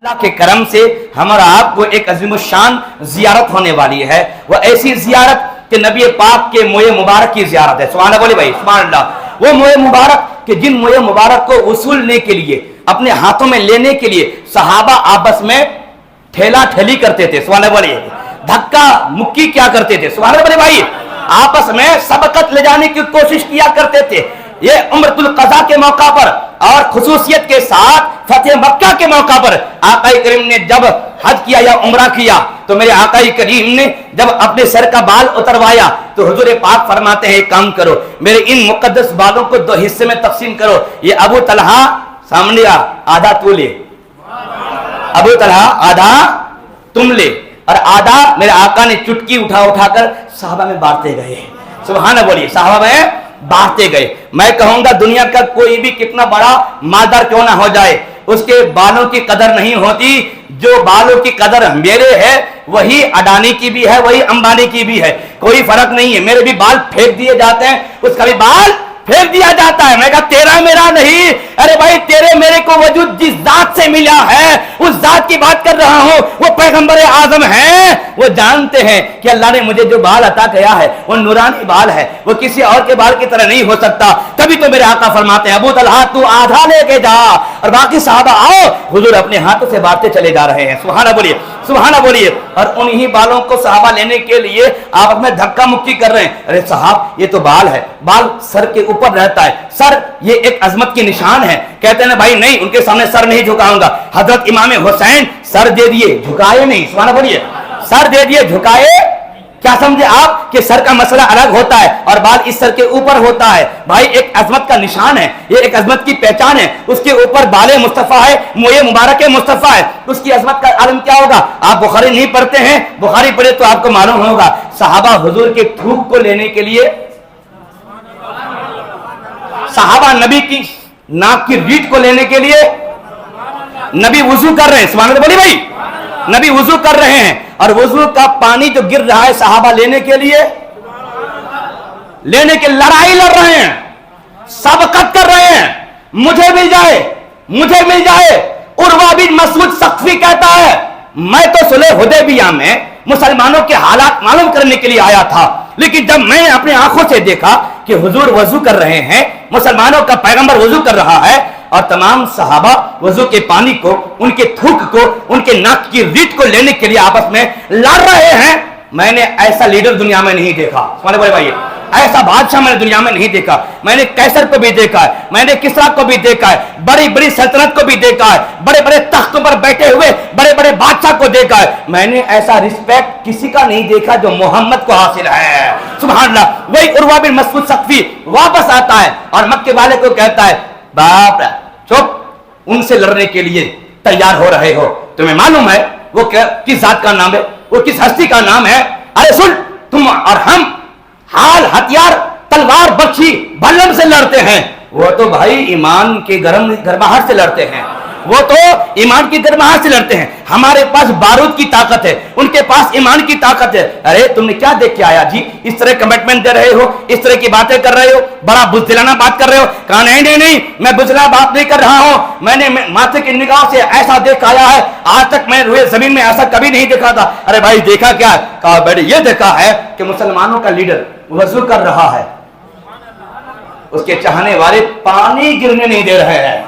اللہ کے کرم سے ہمارا آپ کو ایک عظیم الشان زیارت ہونے والی ہے. وہ ایسی زیارت کہ نبی پاک کے موئے مبارک کی زیارت ہے. سبحان اللہ بولے بھائی, سبحان اللہ. وہ موئے مبارک کہ جن موئے مبارک کو وصولنے کے لیے, اپنے ہاتھوں میں لینے کے لیے صحابہ آپس میں ٹھیلا ٹھیلی کرتے تھے. سبحان اللہ بولے, دھکا مکی کیا کرتے تھے. سبحان اللہ بولے بھائی, آپس میں سبقت لے جانے کی کوشش کیا کرتے تھے. یہ عمرۃ القضاء کے موقع پر اور خصوصیت کے ساتھ فتح مکہ کے موقع پر آقا کریم نے جب حج کیا یا عمرہ کیا تو میرے آقا کریم نے جب اپنے سر کا بال اتروایا تو حضور پاک فرماتے ہیں ایک کام کرو, میرے ان مقدس بالوں کو دو حصے میں تقسیم کرو. یہ ابو طلحہ سامنے آدھا تو لے, ابو طلحہ آدھا تم لے, اور آدھا میرے آقا نے چٹکی اٹھا اٹھا کر صحابہ میں بانٹتے گئے. سبحان اللہ بولیے, صحابہ میں بانٹتے گئے. میں کہوں گا دنیا کا کوئی بھی کتنا بڑا مالدار کیوں نہ ہو جائے, اس کے بالوں کی قدر نہیں ہوتی. جو بالوں کی قدر میرے ہے وہی اڈانی کی بھی ہے, وہی امبانی کی بھی ہے, کوئی فرق نہیں ہے. میرے بھی بال پھینک دیے جاتے ہیں, اس کا بھی بال پھینک دیا جاتا ہے. میں کہا تیرا میرا نہیں, ارے بھائی تیرے میرے کو وجود جس ذات سے ملا ہے اس ذات کی بات کر رہا ہوں. وہ پیغمبر اعظم ہیں, وہ جانتے ہیں کہ اللہ نے مجھے جو بال عطا کیا ہے وہ نورانی بال ہے, وہ کسی اور کے بال کی طرح نہیں ہو سکتا. تبھی تو میرے آقا فرماتے ہیں ابو طلحہ تو آدھا لے کے جا اور باقی صحابہ آؤ. حضور اپنے ہاتھوں سے بانٹتے چلے جا رہے ہیں. سبحانہ بولیے, سبحانہ بولیے. اور انہی بالوں کو صحابہ لینے کے لیے آپ میں دھکا مکی کر رہے ہیں. ارے صاحب یہ تو بال ہے, بال سر کے اوپر رہتا ہے, سر یہ ایک عظمت کی نشان ہے. کہتے ہیں بھائی نہیں, ان کے سامنے سر نہیں جھکاؤں گا. حضرت امام حسین سر دے دیے, جھکائے نہیں. سبحانہ بولیے, سر دے دیے, جھکائے. کیا سمجھے آپ کہ سر کا مسئلہ الگ ہوتا ہے اور بال اس سر کے اوپر ہوتا ہے. بھائی ایک عظمت کا نشان ہے, یہ ایک عظمت کی پہچان ہے. اس کے اوپر بال مصطفیٰ ہے, موئے مبارک مصطفیٰ ہے, اس کی عظمت کا عالم کیا ہوگا. آپ بخاری نہیں پڑھتے ہیں, بخاری پڑھے تو آپ کو معلوم ہوگا. صحابہ حضور کے تھوک کو لینے کے لیے, صحابہ نبی کی ناک کی ریٹ کو لینے کے لیے, نبی وضو کر رہے ہیں. سبحان اللہ بولیے بھائی, نبی وضو کر رہے ہیں اور وضو کا پانی جو گر رہا ہے صحابہ لینے کے لیے, لینے کے لڑائی لڑ رہے ہیں, سبقت کر رہے ہیں. مجھے مل جائے, مجھے مل جائے. عروہ بن مسعود ثقفی کہتا ہے میں تو صلح حدیبیہ میں مسلمانوں کے حالات معلوم کرنے کے لیے آیا تھا, لیکن جب میں نے اپنے آنکھوں سے دیکھا کہ حضور وضو کر رہے ہیں, مسلمانوں کا پیغمبر وضو کر رہا ہے اور تمام صحابہ وضو کے پانی کو, ان کے تھوک کو, ان کے ناک کی ریٹ کو لینے کے لیے آپس میں لڑ رہے ہیں, میں نے ایسا لیڈر دنیا میں نہیں دیکھا. سبحان اللہ بھائی, ایسا بادشاہ میں نے دنیا میں نہیں دیکھا. میں نے قیصر کو بھی دیکھا ہے, میں نے کسریٰ کو بھی دیکھا ہے, بڑی بڑی سلطنت کو بھی دیکھا ہے, بڑے بڑے تختوں پر بیٹھے ہوئے بڑے بڑے بادشاہ کو دیکھا ہے. میں نے ایسا رسپیکٹ کسی کا نہیں دیکھا جو محمد کو حاصل ہے. سبحان اللہ. وہی عروہ بن مسعود ثقفی واپس آتا ہے اور مکے والے کو کہتا ہے باپ چپ, ان سے لڑنے کے لیے تیار ہو رہے ہو, تمہیں معلوم ہے وہ کس ذات کا نام ہے, وہ کس ہستی کا نام ہے. ارے سن, تم اور ہم حال ہتھیار تلوار بخشی بلم سے لڑتے ہیں, وہ تو بھائی ایمان کے گرماہٹ سے لڑتے ہیں, وہ تو ایمان کی گرماہٹ سے لڑتے ہیں. ہمارے پاس بارود کی طاقت ہے, ان کے پاس ایمان کی طاقت ہے. ارے تم نے کیا دیکھ کے آیا جی, اس طرح کمٹمنٹ دے رہے ہو, اس طرح کی باتیں کر رہے ہو, بڑا بزدلانہ بات کر رہے ہو. کہا نہیں, میں بزدلانہ بات نہیں کر رہا ہوں, میں نے ماتھے کی نگاہ سے ایسا دیکھ آیا ہے, آج تک میں روئے زمین میں ایسا کبھی نہیں دیکھا تھا. ارے بھائی دیکھا کیا؟ کہا بیٹے یہ دیکھا ہے کہ مسلمانوں کا لیڈر وضو کر رہا ہے, اس کے چاہنے والے پانی گرنے نہیں دے رہے ہیں,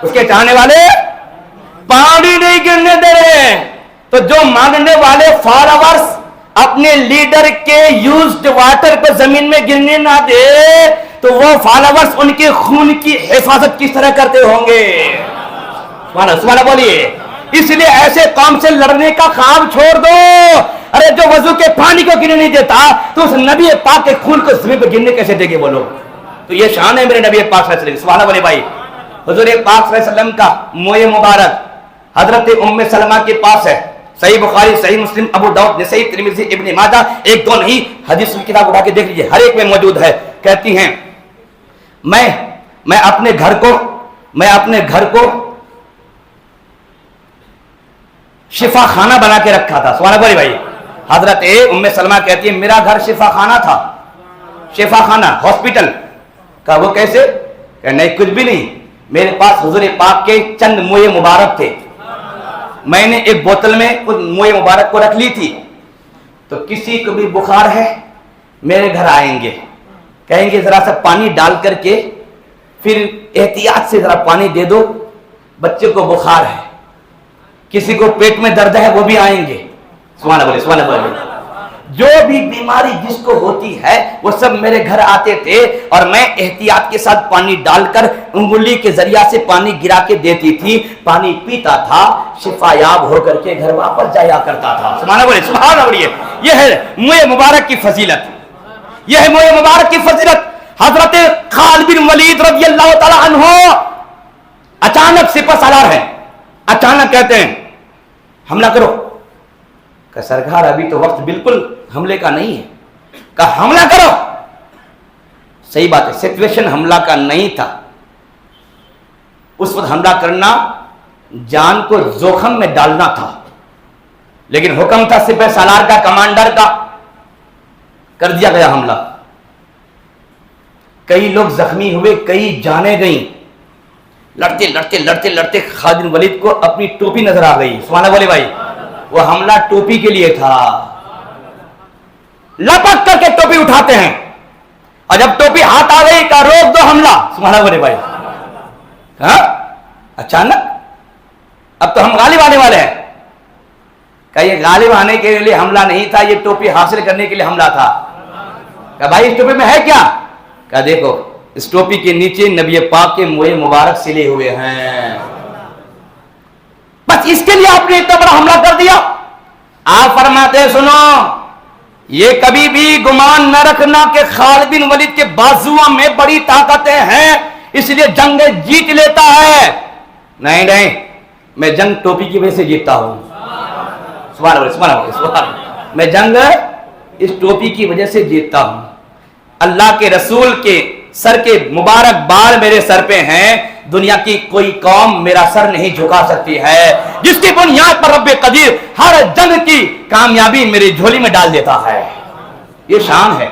اس کے چاہنے والے پانی نہیں گرنے دے رہے ہیں. تو جو مانگنے والے فالوورز اپنے لیڈر کے یوزڈ واٹر کو زمین میں گرنے نہ دے تو وہ فالوورز ان کے خون کی حفاظت کس طرح کرتے ہوں گے. سبحان بولیے. اس لیے ایسے قوم سے لڑنے کا خواب چھوڑ دو. ارے جو وضو کے پانی کو گرنے نہیں دیتا تو اس نبی پاک کے خون کو زمین پہ گرنے کیسے دے گے وہ لوگ. تو یہ شان ہے میرے نبی پاک صلی اللہ علیہ وسلم. سبحان بولے بھائی. حضور پاک صلی اللہ علیہ وسلم کا موئے مبارک حضرت ام سلمہ کے پاس ہے. صحیح بخاری, صحیح مسلم, ابو داؤد, نسائی, ترمذی, ابن ماجہ, ایک دو نہیں حدیث کی کتاب اٹھا کے دیکھ لیجیے, ہر ایک میں موجود ہے. کہتی ہیں میں اپنے گھر کو شفا خانہ بنا کے رکھا تھا. سبحان اللہ بھائی. حضرت ام سلمہ کہتی ہے میرا گھر شفا خانہ تھا, شفا خانہ, ہاسپٹل. کہا وہ کیسے؟ کہ نہیں کچھ بھی نہیں, میرے پاس حضور پاک کے چند موئے مبارک تھے, میں نے ایک بوتل میں موئے مبارک کو رکھ لی تھی. تو کسی کو بھی بخار ہے میرے گھر آئیں گے, کہیں گے ذرا سا پانی ڈال کر کے پھر احتیاط سے ذرا پانی دے دو, بچے کو بخار ہے, کسی کو پیٹ میں درد ہے وہ بھی آئیں گے. سبحان اللہ بولے, سبحان اللہ بولے. جو بھی بیماری جس کو ہوتی ہے وہ سب میرے گھر آتے تھے اور میں احتیاط کے ساتھ پانی ڈال کر انگلی کے ذریعہ سے پانی گرا کے دیتی تھی, پانی پیتا تھا, شفا یاب ہو کر کے گھر واپس جایا کرتا تھا. سبحان اللہ بولے, سبحان اللہ بولے. یہ ہے موئے مبارک کی فضیلت, یہ ہے موئے مبارک کی فضیلت. حضرت خالد بن ولید رضی اللہ تعالی عنہ اچانک سپہ سالار ہیں, اچانک کہتے ہیں حملہ کرو. کہ سرکار ابھی تو وقت بالکل حملے کا نہیں ہے. کہا حملہ کرو. صحیح بات ہے, سچویشن حملہ کا نہیں تھا. اس وقت حملہ کرنا جان کو زوخم میں ڈالنا تھا, لیکن حکم تھا سپہ سالار کا, کمانڈر کا, کر دیا گیا حملہ. کئی لوگ زخمی ہوئے, کئی جانیں گئیں. لڑتے لڑتے لڑتے لڑتے خالد بن ولید کو اپنی ٹوپی نظر آ گئی. سبحان اللہ بولے بھائی, وہ حملہ ٹوپی کے لیے تھا. لپک کر کے ٹوپی اٹھاتے ہیں اور جب ٹوپی ہاتھ آ گئی کا روک دو حملہ. سبحان اللہ بولے بھائی. ہاں اچانک اب تو ہم غالب آنے والے ہیں. کہ یہ غالب آنے کے لیے حملہ نہیں تھا, یہ ٹوپی حاصل کرنے کے لیے حملہ تھا. کہ بھائی اس ٹوپی میں ہے کیا؟ کہ دیکھو اس ٹوپی کے نیچے نبی پاک کے موئے مبارک سلے ہوئے ہیں, بس اس کے لیے آپ نے اتنا بڑا حملہ کر دیا. آپ فرماتے ہیں سنو, یہ کبھی بھی گمان نہ رکھنا کہ خالد بن ولید کے بازوؤں میں بڑی طاقتیں ہیں اس لیے جنگ جیت لیتا ہے. نہیں نہیں, میں جنگ ٹوپی کی وجہ سے جیتتا ہوں. سبحان اللہ, سبحان اللہ, سبحان اللہ. میں جنگ اس ٹوپی کی وجہ سے جیتتا ہوں. اللہ کے رسول کے سر کے مبارک بال میرے سر پہ ہیں, دنیا کی کوئی قوم میرا سر نہیں جھکا سکتی ہے, جس کی بنیاد پر رب قدیر ہر جنگ کی کامیابی میری جھولی میں ڈال دیتا ہے. یہ شان ہے.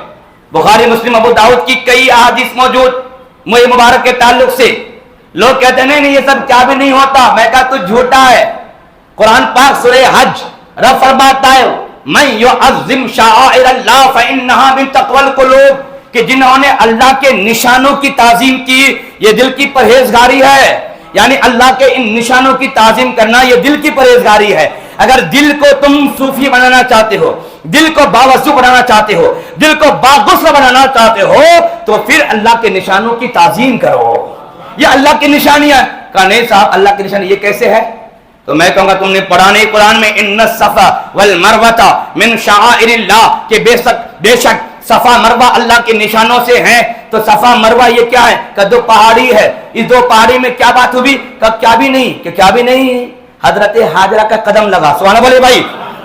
بخاری مسلم ابو داؤد کی کئی احادیث موجود موئے مبارک کے تعلق سے. لوگ کہتے ہیں نہیں یہ سب کیا بھی نہیں ہوتا. میں کہا تو جھوٹا ہے. قرآن پاک سورہ حج رب فرماتا ہے من یعظم شعائر اللہ فانھا من تقوی القلوب, کہ جنہوں نے اللہ کے نشانوں کی تعظیم کی یہ دل کی پرہیزگاری ہے. یعنی اللہ کے ان نشانوں کی تعظیم کرنا یہ دل کی پرہیزگاری ہے. اگر دل کو تم صوفی بنانا چاہتے ہو, دل کو باوضو بنانا چاہتے ہو, دل کو باغسل بنانا چاہتے ہو, تو پھر اللہ کے نشانوں کی تعظیم کرو. یہ اللہ کی نشانیاں. کہا نہیں صاحب اللہ کی نشانی یہ کیسے ہے؟ تو میں کہوں گا تم نے پڑھا نہیں قرآن میں ان الصفا والمروۃ من شعائر اللہ, کہ بے شک صفا مروہ اللہ کے نشانوں سے ہیں. تو صفا مروہ یہ کیا ہے؟ کہ دو پہاڑی ہے. اس دو پہاڑی میں کیا بات ہوئی؟ کہ کیا بھی نہیں, کہ کیا بھی نہیں. حضرت حاجرہ کا قدم لگا. سبحان اللہ بولے بھائی.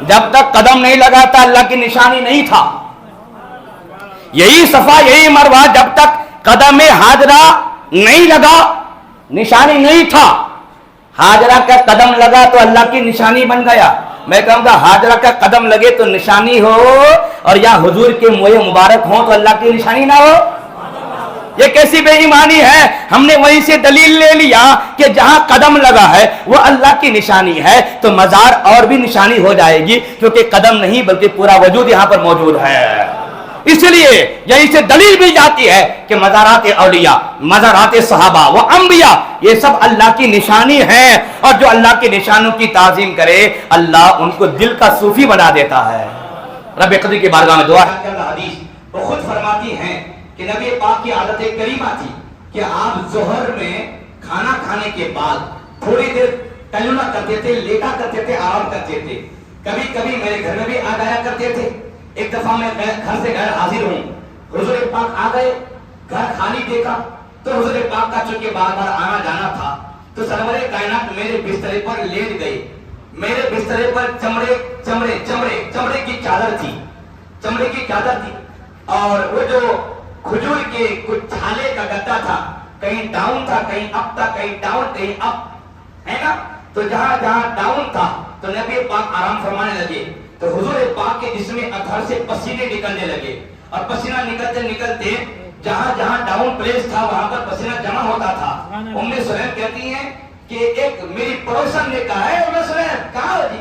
جب تک قدم نہیں لگا تھا اللہ کی نشانی نہیں تھا. یہی صفا یہی مروہ جب تک قدم حاجرہ نہیں لگا نشانی نہیں تھا. حاجرہ کا قدم لگا تو اللہ کی نشانی بن گیا. میں کہوں گا حاجرہ کا قدم لگے تو نشانی ہو, اور یا حضور کے موئے مبارک ہوں تو اللہ کی نشانی نہ ہو. یہ کیسی بے ایمانی ہے. ہم نے وہیں سے دلیل لے لیا کہ جہاں قدم لگا ہے وہ اللہ کی نشانی ہے, تو مزار اور بھی نشانی ہو جائے گی, کیونکہ قدم نہیں بلکہ پورا وجود یہاں پر موجود ہے. اس لیے یہیں سے دلیل بھی جاتی ہے کہ مزارات اولیاء, مزارات صحابہ و انبیاء یہ سب اللہ کی نشانی ہیں, اور جو اللہ کے نشانوں کی تعظیم کرے اللہ ان کو دل کا صوفی بنا دیتا ہے. رب قدیر کی بارگاہ میں دعا ہے. حدیث وہ خود فرماتی ہیں کہ نبی پاک کی عادت کریمہ تھی کہ آپ ظہر میں کھانا کھانے کے بعد تھوڑی دیر ٹہلنا کرتے تھے, لیٹا کرتے تھے, آرام کرتے تھے. کبھی کبھی میرے گھر میں بھی آ جایا کرتے تھے. ایک دفعہ میں گھر سے غیر حاضر ہوں, حضور پاک آ گئے, گھر خالی دیکھا, تو حضور پاک کا چونکہ بار بار آنا جانا تھا تو سرور کائنات میرے بسترے پر لیٹ گئے. میرے بسترے پر چمڑے کی چادر تھی, چمڑے کی چادر تھی, اور وہ جو کھجور کے کچھ چھالے کا گدا تھا, کہیں ڈاؤن تھا, کہیں اپ تھا, کہیں ڈاؤن کہیں اپ, ہے نا. تو جہاں جہاں ڈاؤن تھا تو نبی پاک آرام فرمانے لگے. تو حضور پاک کے جسم اطہر سے پسینے نکلنے لگے, اور پسینہ نکلتے نکلتے جہاں جہاں ڈاؤن پلیس تھا وہاں پر پسینہ جمع ہوتا تھا. ام سلیم کہتی ہیں کہ ایک میری پڑوسن نے کہا ہے کہا ہو جی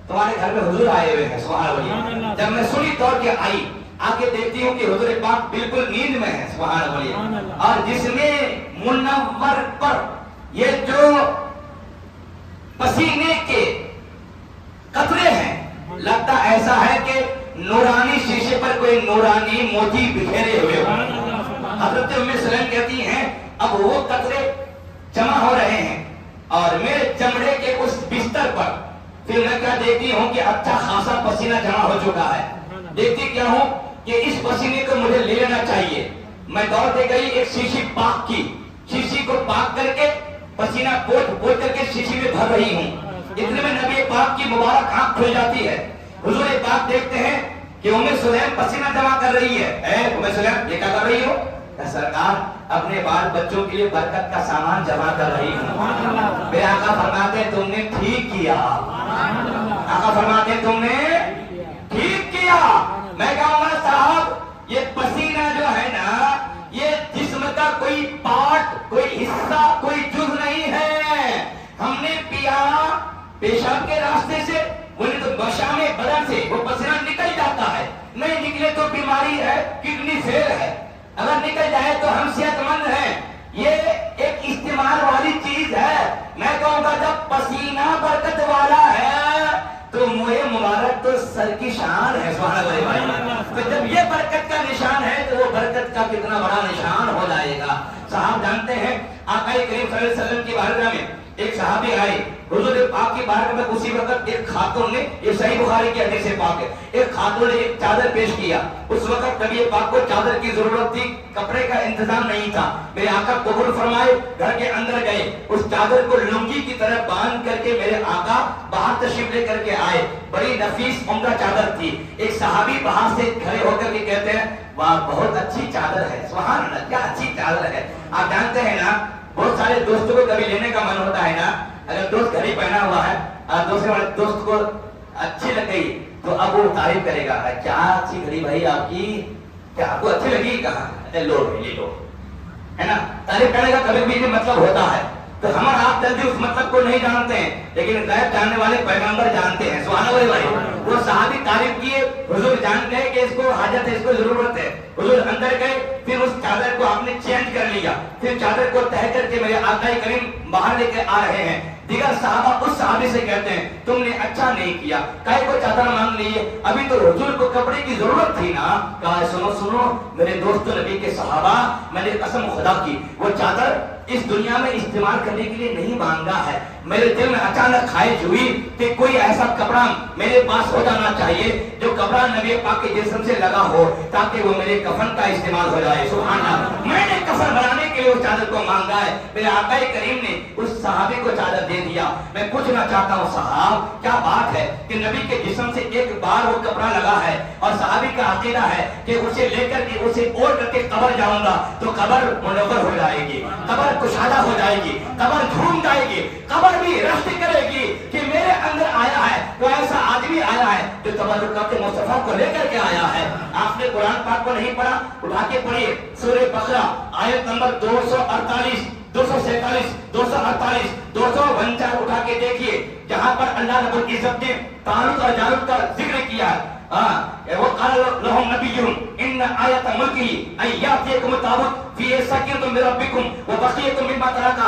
تمہارے گھر میں حضور آئے ہوئے ہیں سبحان اللہ. جب میں سنی دوڑ کے آئی آ کے دیکھتی ہوں کہ حضور پاک بالکل نیند میں ہے سبحان اللہ. اور جس میں منور پر یہ جو پسینے کے قطرے ہیں لگتا ایسا ہے کہ نورانی شیشے پر کوئی نورانی موتی بکھیرے ہوئے ہو. حضرت ام سلیم کہتی ہیں اب وہ قطرے جمع ہو رہے ہیں اور میرے چمڑے کے اس بستر پر پھر میں کیا دیکھتی ہوں کہ اچھا خاصا پسینہ جمع ہو چکا ہے. دیکھتی کیا ہوں کہ اس پسینے کو مجھے لے لینا چاہیے. میں دوڑتے گئی ایک شیشی پاک کی, شیشی کو پاک کر کے پسینہ پوچھ کر کے شیشی میں بھر رہی ہوں. اتنے میں نبی پاک کی مبارک آنکھ کھل جاتی ہے. حضور پاک دیکھتے ہیں کہ ام سلیم پسینہ جمع کر رہی ہے. اے ام سلیم یہ کیا کر رہی ہو؟ سرکار اپنے بال بچوں کے لیے برکت کا سامان جمع کر رہی ہوں. میرے آقا فرماتے ہیں تم نے ٹھیک کیا. آقا فرماتے ہیں تم نے ٹھیک کیا. میں کہوں گا صاحب یہ پسینہ جو ہے نا یہ جسم کا کوئی پارٹ, کوئی حصہ, کوئی جز نہیں ہے. ہم نے پیا پیشاب کے راستے سے, بولے تو بشام بدن سے وہ پسینہ نکل جاتا ہے. نہیں نکلے تو بیماری ہے, کڈنی فیل ہے. اگر نکل جائے تو ہم صحت مند ہیں. یہ ایک استعمال والی چیز ہے. میں کہوں گا جب پسینہ برکت والا ہے تو منہ مبارک تو سر کی شان ہے سبحان اللہ. تو جب یہ برکت کا نشان ہے تو وہ برکت کا کتنا بڑا نشان ہو جائے گا. صاحب جانتے ہیں آقا کریم صلی اللہ علیہ وسلم کی بارگاہ میں ایک صحابی آئے حضور پاک کی بارگاہ میں. اسی وقت ایک خاتون نے, یہ صحیح بخاری کی حدیث پاک ہے, ایک خاتون نے ایک چادر پیش کیا. اس وقت نبی پاک کو چادر کی ضرورت تھی, کپڑے کا انتظام نہیں تھا. میرے آقا قبول فرمائے, گھر کے اندر گئے, اس چادر کو لنگی کی طرح باندھ کر کے میرے آقا باہر تشریف لے کر کے آئے. بڑی نفیس عمدہ چادر تھی. ایک صحابی باہر سے کھڑے ہو کر کے کہتے ہیں واہ بہت اچھی چادر ہے سبحان اللہ, کیا اچھی چادر ہے. آپ جانتے ہیں نا بہت سارے دوستوں کو کبھی لینے کا من ہوتا ہے نا, اگر دوست گھڑی پہنا ہوا ہے اور دوسرے والے دوست کو اچھی لگ گئی تو اب وہ تعریف کرے گا کیا اچھی گھڑی بھائی آپ کی, کیا آپ کو اچھی لگی, کہاں لو لے لو, ہے نا. تعریف کرنے کا کبھی بھی مطلب ہوتا ہے. تو ہمارا آپ جلدی اس مطلب کو نہیں جانتے ہیں لیکن غیب جاننے والے پیغمبر جانتے ہیں سبحان اللہ بھائی. وہ صحابی تعریف کیے, حضور جانتے ہیں کہ اس کو حاجت ہے, اس کو ضرورت ہے. حضور اندر گئے, پھر اس چادر کو آپ نے چینج کر لیا, پھر چادر کو تہ کر کے میرے آقا کریم باہر لے کے آ رہے ہیں. دیگر صحابہ اس صحابی سے کہتے ہیں تم نے اچھا نہیں کیا, کائے کو چادر مانگ لیے, ابھی تو حضور کو کپڑے کی ضرورت تھی نا. کہا سنو سنو میرے دوست نبی کے صحابہ, میں نے قسم خدا کی وہ چادر اس دنیا میں استعمال کرنے کے لیے نہیں مانگا ہے. میرے دل میں اچانک خواہش ہوئی کہ کوئی ایسا کپڑا میرے پاس ہو جانا چاہیے جو کپڑا نبی پاک کے جسم سے لگا ہو تاکہ وہ میرے کفن کا استعمال ہو جائے سبحان اللہ. میں نے کفن بنانے کے لیے اس چادر کو مانگا ہے. میرے آقا کریم نے اس صحابی کو چادر دے دیا. میں پوچھنا چاہتا ہوں صاحب کیا بات ہے کہ نبی کے جسم سے ایک بار وہ کپڑا لگا ہے اور صحابی کا عقیدہ ہے کہ اسے لے کر کے اسے اوڑھ کر کے قبر جاؤں گا تو قبر منور ہو جائے گی, قبر کشادہ ہو جائے گی, قبر جھوم جائے گی, قبر بھی رشت کرے گی کہ میرے اندر آیا ہے تو ایسا آدمی آیا ہے جو تبرکات مصطفیٰ کو لے کر کے آیا ہے. آپ نے قرآن پاک کو نہیں پڑھا, اٹھا کے پڑھیے سورہ بقرہ آیت نمبر 248 247 248 249 اٹھا کے دیکھیے جہاں پر اللہ رب العزت نے طالوت اور جالوت کا ذکر کیا ہے. وقال لهم نبيهم ان آیت ملکی ان یاتیکم التابوت فیہ سکینۃ من ربکم وبقیۃ مما ترک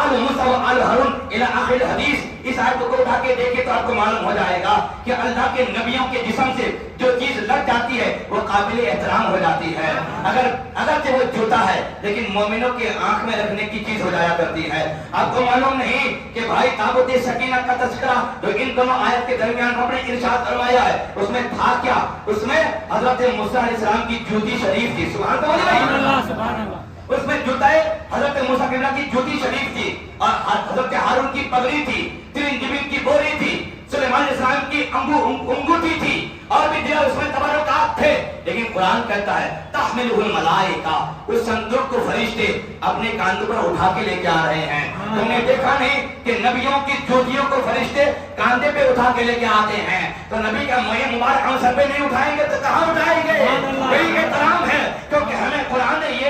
آل موسیٰ و آل ہارون الی آخر الحدیث. اس آیت کو اٹھا کے دیکھیں تو آپ کو معلوم ہو جائے گا کہ اللہ کے نبیوں کے جسم سے جو چیز لگ جاتی ہے وہ قابل احترام ہو جاتی ہے. اگرچہ وہ جوتا ہے لیکن مومنوں کے آنکھ میں رکھنے کی چیز ہو جایا کرتی ہے. آپ کو معلوم نہیں کہ بھائی تابوت سکینہ کا تذکرہ جو ان دونوں آیت کے درمیان ہم نے ارشاد فرمایا ہے اس میں تھا کیا؟ اس میں حضرت موسیٰ علیہ السلام کی جوتی شریف تھی سبحان اللہ سبحان اللہ. اس میں جوتائے حضرت موسیٰ کی جوتی شریف تھی اور حضرت ہارون کی پگڑی تھی, تین جبین کی بوری تھی, سلیمان علیہ السلام کی انگوٹھی تھی اور بھی دیگر اس میں تبرکات تھے. لیکن قرآن کہتا ہے تحملہ الملائکہ, اس صندوق کو فرشتے اپنے کاندھوں پر اٹھا کے لے کے آ رہے ہیں. تم نے دیکھا نہیں کہ نبیوں کی جوتیوں کو فرشتے کاندھے پہ اٹھا کے لے کے آتے ہیں تو نبی کا مہر مبارک ہم سر پہ نہیں اٹھائیں گے تو کہاں اٹھائیں گے؟ یہی احترام ہے کیونکہ ہمیں قرآن نے یہ